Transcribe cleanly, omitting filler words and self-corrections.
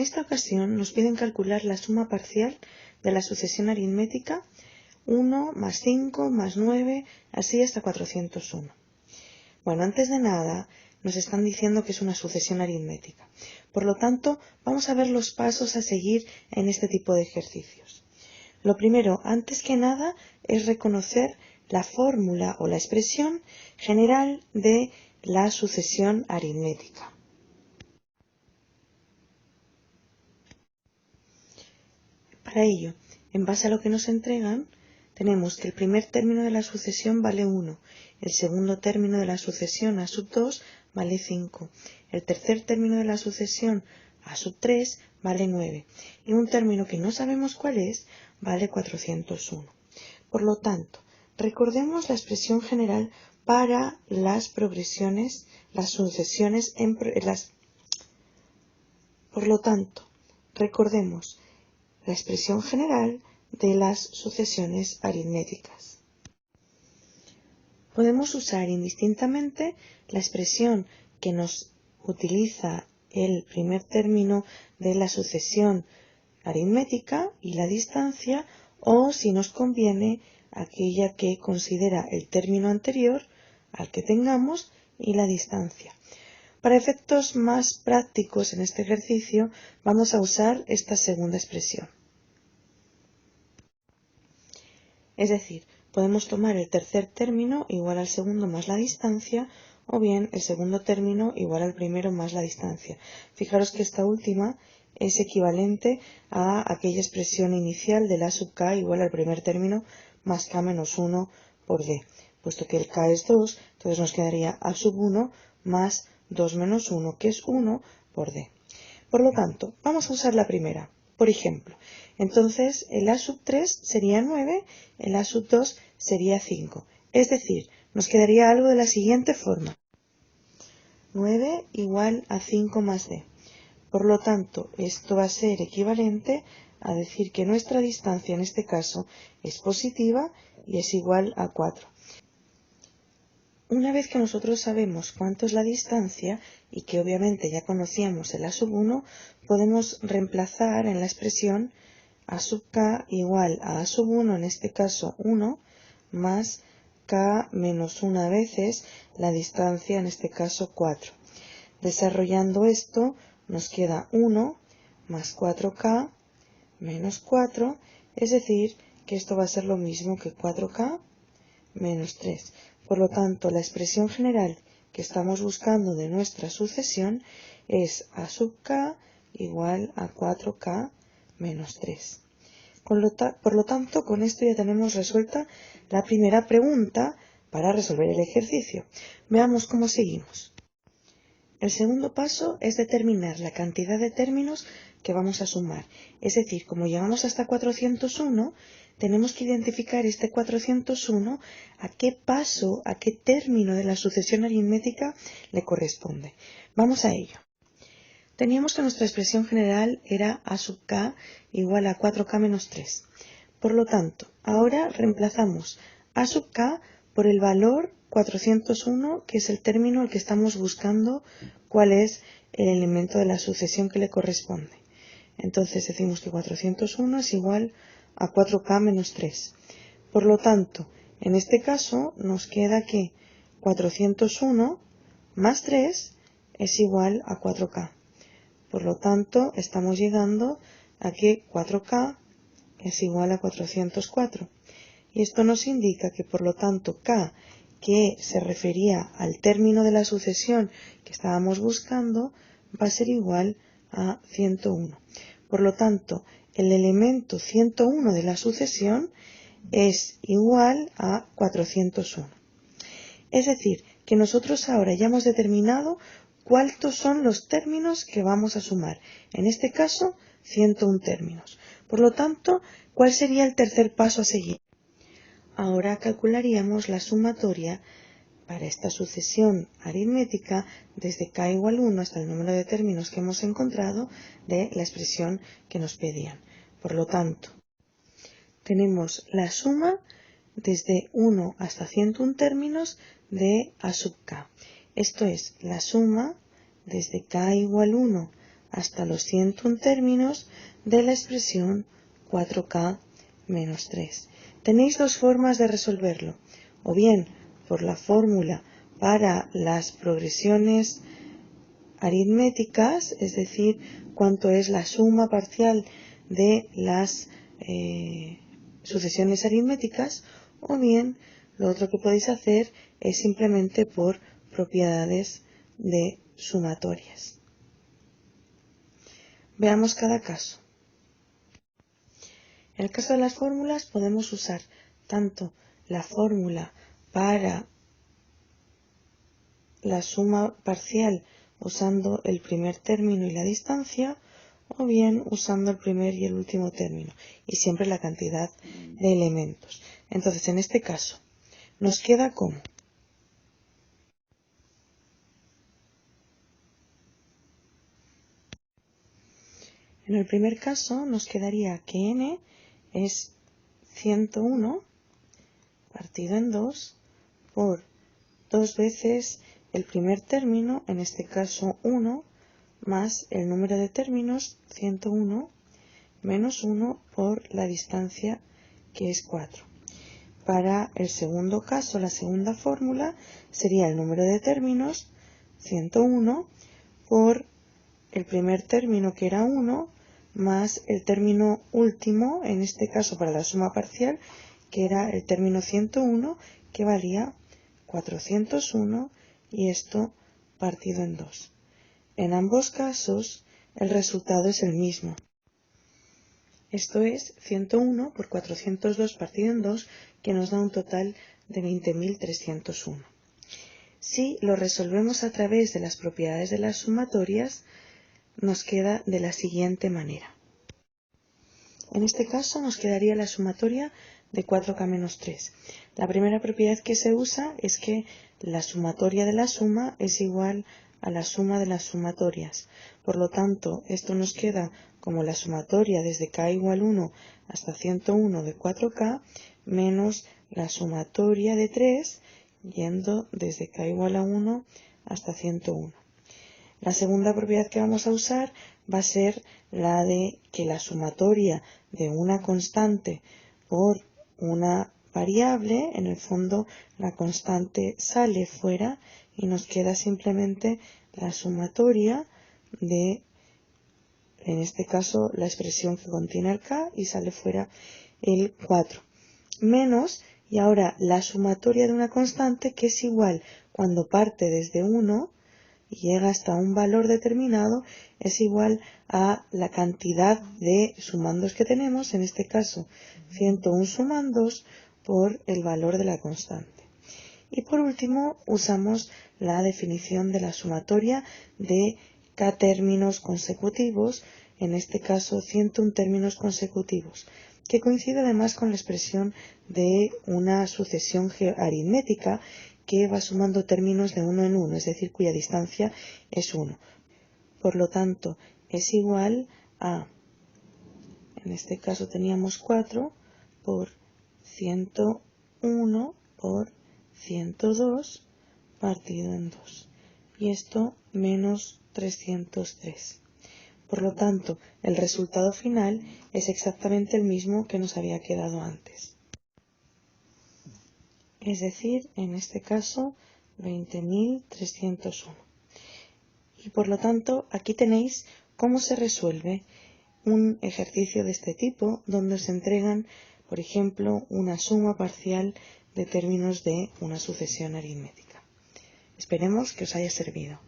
esta ocasión nos piden calcular la suma parcial de la sucesión aritmética 1 más 5 más 9, así hasta 401. Bueno, antes de nada nos están diciendo que es una sucesión aritmética. Por lo tanto, vamos a ver los pasos a seguir en este tipo de ejercicios. Lo primero, antes que nada, es reconocer la fórmula o la expresión general de la sucesión aritmética. Para ello, en base a lo que nos entregan, tenemos que el primer término de la sucesión vale 1, el segundo término de la sucesión a sub 2 vale 5, el tercer término de la sucesión a sub 3 vale 9 y un término que no sabemos cuál es vale 401. Por lo tanto, recordemos la expresión general para las progresiones, las sucesiones Por lo tanto, recordemos la expresión general de las sucesiones aritméticas. Podemos usar indistintamente la expresión que nos utiliza el primer término de la sucesión aritmética y la distancia, o si nos conviene, aquella que considera el término anterior al que tengamos y la distancia. Para efectos más prácticos en este ejercicio vamos a usar esta segunda expresión. Es decir, podemos tomar el tercer término igual al segundo más la distancia, o bien el segundo término igual al primero más la distancia. Fijaros que esta última es equivalente a aquella expresión inicial de la sub k igual al primer término más k menos 1 por d. Puesto que el k es 2, entonces nos quedaría a sub 1 más 2 menos 1, que es 1 por d. Por lo tanto, vamos a usar la primera. Por ejemplo, entonces el a sub 3 sería 9, el a sub 2 sería 5. Es decir, nos quedaría algo de la siguiente forma. 9 igual a 5 más d. Por lo tanto, esto va a ser equivalente a decir que nuestra distancia en este caso es positiva y es igual a 4. Una vez que nosotros sabemos cuánto es la distancia y que obviamente ya conocíamos el a sub 1, podemos reemplazar en la expresión a sub k igual a sub 1, en este caso 1, más k menos 1 veces la distancia, en este caso 4. Desarrollando esto, nos queda 1 más 4k menos 4, es decir, que esto va a ser lo mismo que 4k menos 3. Por lo tanto, la expresión general que estamos buscando de nuestra sucesión es a sub k igual a 4k menos 3. Por lo tanto, con esto ya tenemos resuelta la primera pregunta para resolver el ejercicio. Veamos cómo seguimos. El segundo paso es determinar la cantidad de términos que vamos a sumar. Es decir, como llegamos hasta 401, tenemos que identificar este 401 a qué paso, a qué término de la sucesión aritmética le corresponde. Vamos a ello. Teníamos que nuestra expresión general era a sub k igual a 4k menos 3. Por lo tanto, ahora reemplazamos a sub k por el valor 401, que es el término al que estamos buscando cuál es el elemento de la sucesión que le corresponde. Entonces decimos que 401 es igual a 4k menos 3. Por lo tanto, en este caso nos queda que 401 más 3 es igual a 4k. Por lo tanto, estamos llegando a que 4k es igual a 404. Y esto nos indica que, por lo tanto, k, que se refería al término de la sucesión que estábamos buscando, va a ser igual a 101. Por lo tanto, el elemento 101 de la sucesión es igual a 401. Es decir, que nosotros ahora ya hemos determinado cuántos son los términos que vamos a sumar. En este caso, 101 términos. Por lo tanto, ¿cuál sería el tercer paso a seguir? Ahora calcularíamos la sumatoria para esta sucesión aritmética desde k igual 1 hasta el número de términos que hemos encontrado de la expresión que nos pedían. Por lo tanto, tenemos la suma desde 1 hasta 101 términos de a sub k. Esto es la suma desde k igual 1 hasta los 101 términos de la expresión 4k menos 3. Tenéis dos formas de resolverlo, o bien por la fórmula para las progresiones aritméticas, es decir, cuánto es la suma parcial de las sucesiones aritméticas, o bien lo otro que podéis hacer es simplemente por propiedades de sumatorias. Veamos cada caso. En el caso de las fórmulas podemos usar tanto la fórmula para la suma parcial usando el primer término y la distancia, o bien usando el primer y el último término, y siempre la cantidad de elementos. Entonces, en este caso, nos queda como en el primer caso nos quedaría que n es 101 partido en 2 por 2 veces el primer término, en este caso 1, más el número de términos 101 menos 1 por la distancia, que es 4. Para el segundo caso, la segunda fórmula sería el número de términos 101 por el primer término, que era 1, más el término último, en este caso para la suma parcial, que era el término 101, que valía 401, y esto partido en 2. En ambos casos, el resultado es el mismo. Esto es 101 por 402 partido en 2, que nos da un total de 20.301. Si lo resolvemos a través de las propiedades de las sumatorias, nos queda de la siguiente manera. En este caso nos quedaría la sumatoria de 4k menos 3. La primera propiedad que se usa es que la sumatoria de la suma es igual a la suma de las sumatorias. Por lo tanto, esto nos queda como la sumatoria desde k igual 1 hasta 101 de 4k menos la sumatoria de 3 yendo desde k igual a 1 hasta 101. La segunda propiedad que vamos a usar va a ser la de que la sumatoria de una constante por una variable, en el fondo la constante sale fuera y nos queda simplemente la sumatoria de, en este caso, la expresión que contiene el k y sale fuera el 4. Menos, y ahora la sumatoria de una constante que es igual cuando parte desde 1 y llega hasta un valor determinado, es igual a la cantidad de sumandos que tenemos, en este caso 101 sumandos por el valor de la constante. Y por último usamos la definición de la sumatoria de k términos consecutivos, en este caso 101 términos consecutivos, que coincide además con la expresión de una sucesión aritmética que va sumando términos de uno en uno, es decir, cuya distancia es 1. Por lo tanto, es igual a, en este caso teníamos 4 por 101 por 102 partido en 2. Y esto menos 303. Por lo tanto, el resultado final es exactamente el mismo que nos había quedado antes. Es decir, en este caso, 20.301. Y por lo tanto, aquí tenéis cómo se resuelve un ejercicio de este tipo, donde os entregan, por ejemplo, una suma parcial de términos de una sucesión aritmética. Esperemos que os haya servido.